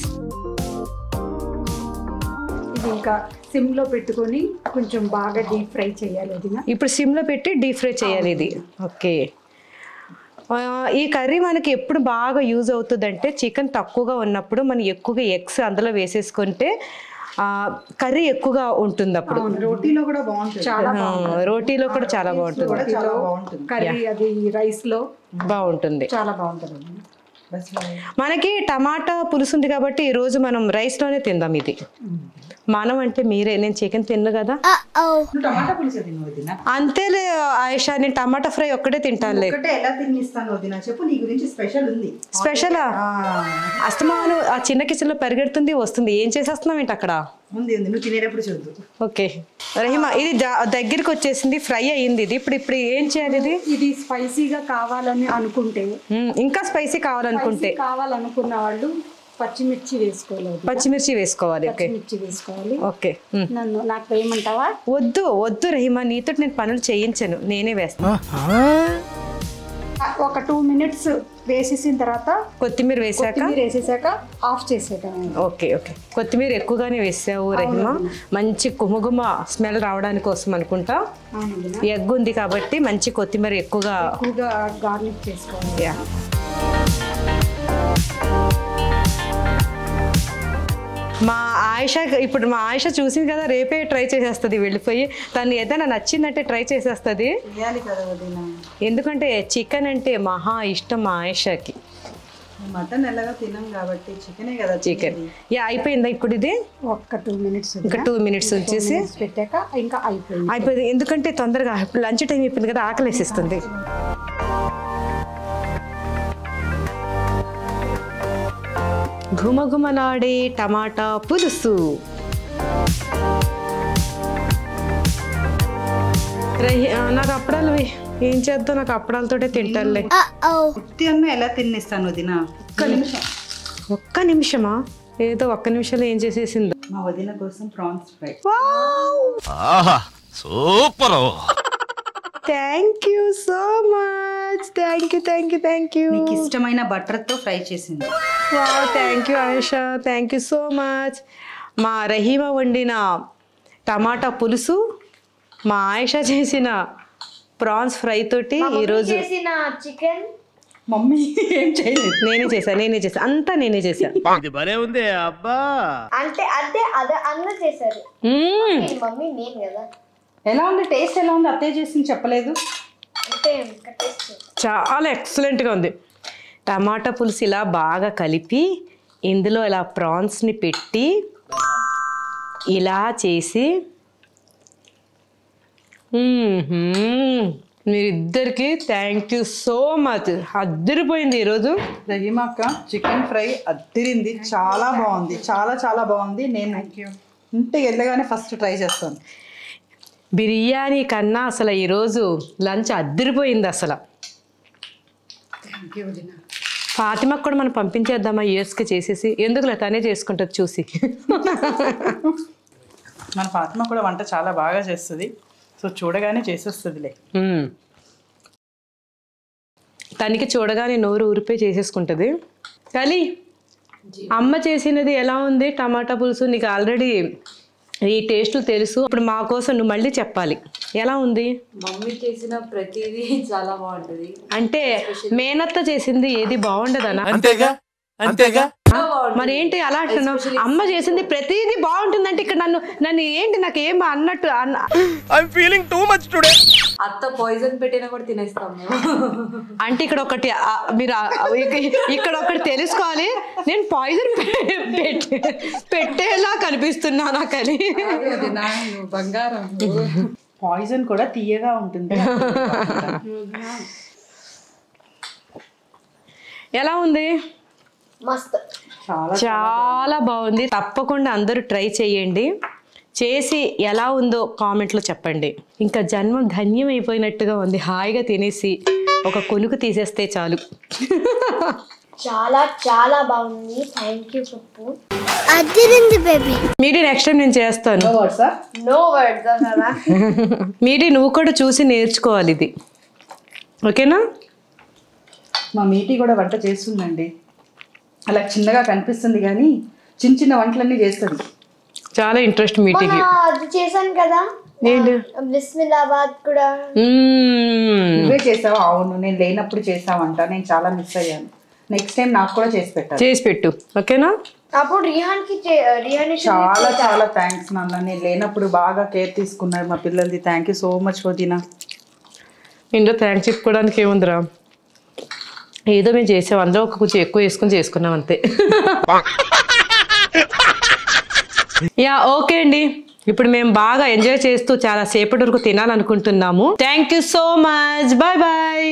Speaker 5: ఇది ఇంకా సిమ్లో పెట్టుకొని కొంచెం బాగా డీప్ ఫ్రై చేయాలి వదిన.
Speaker 2: ఇప్పుడు సిమ్లో పెట్టి డీప్ ఫ్రై చేయాలి ఇది. ఓకే, ఈ కర్రీ మనకి ఎప్పుడు బాగా యూజ్ అవుతుందంటే చికెన్ తక్కువగా ఉన్నప్పుడు మనం ఎక్కువగా ఎగ్స్ అందులో వేసేసుకుంటే కర్రీ ఎక్కువగా ఉంటుంది. అప్పుడు
Speaker 3: రోటీలో కూడా బాగుంటుంది,
Speaker 2: రోటీలో కూడా చాలా బాగుంటుంది.
Speaker 5: కర్రీ అది రైస్లో
Speaker 2: బాగుంటుంది,
Speaker 5: చాలా బాగుంటుంది.
Speaker 2: మనకి టమాటా పులుసు ఉంది కాబట్టి ఈ రోజు మనం రైస్లోనే తిందాం ఇది. మనం అంటే మీరే, నేను చికెన్ తిన్ను కదా.
Speaker 3: టమాటా పులుసు తిను వదిన.
Speaker 2: అంతేలే ఆయిషా, నేను టమాటా ఫ్రై ఒక్కటే తింటానులే.
Speaker 3: ఒకటే ఎలా తినిస్తాను వదిన చెప్పు, నీ గురించి స్పెషల్ ఉంది.
Speaker 2: స్పెషలా? అస్తమాను ఆ చిన్న కిచెన్లో పరిగెడుతుంది వస్తుంది, ఏం చేసేస్తున్నావు ఏంటి అక్కడ?
Speaker 3: ఉంది ఉంది, నువ్వు తినేటప్పుడు చూద్దు.
Speaker 2: ఓకే రహిమా, ఇది దగ్గరికి వచ్చేసింది, ఫ్రై అయ్యింది ఇది. ఇప్పుడు ఏం చేయాలి?
Speaker 5: ఇది స్పైసీగా కావాలని అనుకుంటే,
Speaker 2: ఇంకా స్పైసీ కావాలనుకుంటే
Speaker 5: కావాలనుకున్న వాళ్ళు పచ్చిమిర్చి వేసుకోవాలి.
Speaker 2: పచ్చిమిర్చి వేసుకోవాలి. ఓకే,
Speaker 5: పచ్చిమిర్చి వేసుకోవాలి.
Speaker 2: ఓకే,
Speaker 5: నాకు వేయమంటావా?
Speaker 2: వద్దు వద్దు రహిమా, నీతో నేను పనులు చేయించను, నేనే వేస్తాను.
Speaker 5: ఒక 2 మినిట్స్ వేసేసిన తర్వాత
Speaker 2: కొత్తిమీర వేసాక
Speaker 5: ఆఫ్ చేసేయటం.
Speaker 2: ఓకే ఓకే, కొత్తిమీర ఎక్కువగానే వేసావు రహిమా, మంచి గుమగుమ స్మెల్ రావడానికి కోసం అనుకుంటా. ఎగ్ ఉంది కాబట్టి మంచి కొత్తిమీర ఎక్కువగా
Speaker 5: గార్నిష్ చేసుకోవాలి.
Speaker 2: మా ఆయిష చూసింది కదా, రేపే ట్రై చేసేస్తుంది వెళ్ళిపోయి. తను ఏదైనా నచ్చిందంటే ట్రై చేసేస్తుంది. ఎందుకంటే చికెన్ అంటే మహా ఇష్టం మా ఆయిషకి.
Speaker 3: మటన్ ఎలాగో తినం కాబట్టి చికెనే కదా.
Speaker 2: చికెన్ అయిపోయిందా ఇప్పుడు? ఇది
Speaker 5: ఒక్క 2 మినిట్స్,
Speaker 2: ఇంకా 2 మినిట్స్ వచ్చేసి
Speaker 5: పెట్టాక ఇంకా అయిపోయింది.
Speaker 2: ఎందుకంటే తొందరగా లంచ్ టైం అయిపోయింది కదా, ఆకలి వేసేస్తుంది. ఘుమఘుమలాడే టమాటా పులుసు. నాకు అప్పడాలు ఏం చేద్దాం, నాకు అప్పడాలతోటే తింటానులే.
Speaker 3: ఎలా తినేస్తాను వదిన?
Speaker 2: ఒక్క నిమిషమా? ఏదో ఒక్క నిమిషంలో ఏం చేసేసిందో.
Speaker 3: మా వదిన కోసం prawns fry.
Speaker 6: Super,
Speaker 2: thank you so much. Much. Thank you.
Speaker 3: నీకు ఇష్టమైన బటర్తో ఫ్రై చేసింది.
Speaker 2: Thank you Ayesha, thank you so much. మా రహీమ వండిన టమాటా పులుసు, మా ఆయిషా చేసిన ప్రాన్స్ ఫ్రై తోటి ఈరోజు
Speaker 7: చేసిన చికెన్
Speaker 3: మమ్మీ ఏం చేయలేదు,
Speaker 2: నేనే చేసా అంతా నేనే చేసా.
Speaker 1: ఇది భలే ఉంది అబ్బా.
Speaker 7: అంటే అదే అన్న చేశారు. మమ్మీ నేను కదా.
Speaker 3: ఎలా ఉంది టేస్ట్? ఎలా ఉంది? అత్తయ్య చేసింది చెప్పలేదు.
Speaker 7: అంటే టేస్ట్
Speaker 2: చాలా ఎక్సలెంట్గా ఉంది. టమాటా పులుసు ఇలా బాగా కలిపి ఇందులో ఇలా ప్రాన్స్ని పెట్టి ఇలా చేసి మీరిద్దరికి థ్యాంక్ యూ సో మచ్. అద్దరిపోయింది ఈరోజు.
Speaker 3: రహీమా అక్క చికెన్ ఫ్రై అద్దిరింది, చాలా బాగుంది, చాలా చాలా బాగుంది. నేను ఇంటికి వెళ్ళగానే ఫస్ట్ ట్రై చేస్తాను.
Speaker 2: బిర్యానీ కన్నా అసలు ఈరోజు లంచ్ అద్దరిపోయింది అసలు. ఫాతిమాకు కూడా మనం పంపించేద్దామా యూఎస్కి చేసేసి? ఎందుకు తనే చేసుకుంటుంది చూసి.
Speaker 3: మన ఫాతిమా కూడా వంట చాలా బాగా చేస్తుంది, సో చూడగానే చేసేస్తుందిలే.
Speaker 2: తనకి చూడగానే నోరు ఊరిపోయి చేసేసుకుంటుంది. కలి అమ్మ చేసినది ఎలా ఉంది టమాటా పులుసు? నీకు ఆల్రెడీ ఈ టేస్ట్లు తెలుసు, ఇప్పుడు మా కోసం నువ్వు మళ్ళీ చెప్పాలి ఎలా ఉంది.
Speaker 8: మమ్మీ చేసిన ప్రతిదీ చాలా బాగుంటది.
Speaker 2: అంటే మేనత్త చేసింది ఏది బాగుండదనా?
Speaker 6: అంతేగా అంతేగా.
Speaker 2: మరి ఏంటి అలా అంటున్నావు? అమ్మ చేసింది ప్రతిదీ బాగుంటుందంటే ఇక్కడ నన్ను ఏంటి నాకు ఏం అన్నట్టు
Speaker 6: I'm feeling too much today.
Speaker 8: అత్త పాయిజన్ పెట్టినా కూడా తినేస్తాం మేము.
Speaker 2: అంటే ఇక్కడ ఒకటి మీరు ఇక్కడ ఒకటి తెలుసుకోవాలి, నేను పాయిజన్ పెట్టేలా కనిపిస్తున్నానా? కానీ
Speaker 3: బంగారం పాయిజన్ కూడా తీయగా ఉంటుంది.
Speaker 2: ఎలా ఉంది?
Speaker 7: మస్త్.
Speaker 2: చాలా బాగుంది. తప్పకుండా అందరూ ట్రై చేయండి, చేసి ఎలా ఉందో కామెంట్లో చెప్పండి. ఇంకా జన్మం ధన్యం అయిపోయినట్టుగా ఉంది. హాయిగా తినేసి ఒక కొనుకు తీసేస్తే చాలు.
Speaker 7: చాలా చాలా బాగుంది. థ్యాంక్ యూ పప్పు.
Speaker 2: మీడి నెక్స్ట్ టైం నేను చేస్తాను.
Speaker 7: నో వర్డ్స్ అసలు.
Speaker 2: మీడి నువ్వు కూడా చూసి నేర్చుకోవాలి ఇది, ఓకేనా?
Speaker 3: మా మీటి కూడా వంట చేస్తుందండి. అలా చిన్నగా కనిపిస్తుంది కానీ చిన్న చిన్న వంటలన్నీ చేస్తుంది.
Speaker 2: చాలా ఇంట్రెస్ట్ మీటికి.
Speaker 7: అది చేశాను కదా బిస్మిల్లాబాద్ కూడా.
Speaker 3: నువ్వే చేసావా? అవును, నేను లేనప్పుడు చేసావంట. నేను చాలా మిస్ అయ్యాను. నెక్స్ట్ టైం నాకు కూడా చేసి
Speaker 2: పెట్టు, ఓకేనా?
Speaker 7: అప్పుడు రిహాన్
Speaker 3: చాలా చాలా థ్యాంక్స్ నాన్న. నేను లేనప్పుడు బాగా కేర్ తీసుకున్నారు మా పిల్లలది. థ్యాంక్ యూ సో మచ్ వదినా.
Speaker 2: ఇంట్లో థ్యాంక్స్ చెప్పుకోవడానికి ఏముందిరా, ఏదో మేము చేసాం, అందరూ కొంచెం ఎక్కువ వేసుకుని చేసుకున్నాం అంతే. యా ఓకే అండి, ఇప్పుడు మేము బాగా ఎంజాయ్ చేస్తూ చాలా సేపటి వరకు తినాలనుకుంటున్నాము. Thank you so much. Bye bye.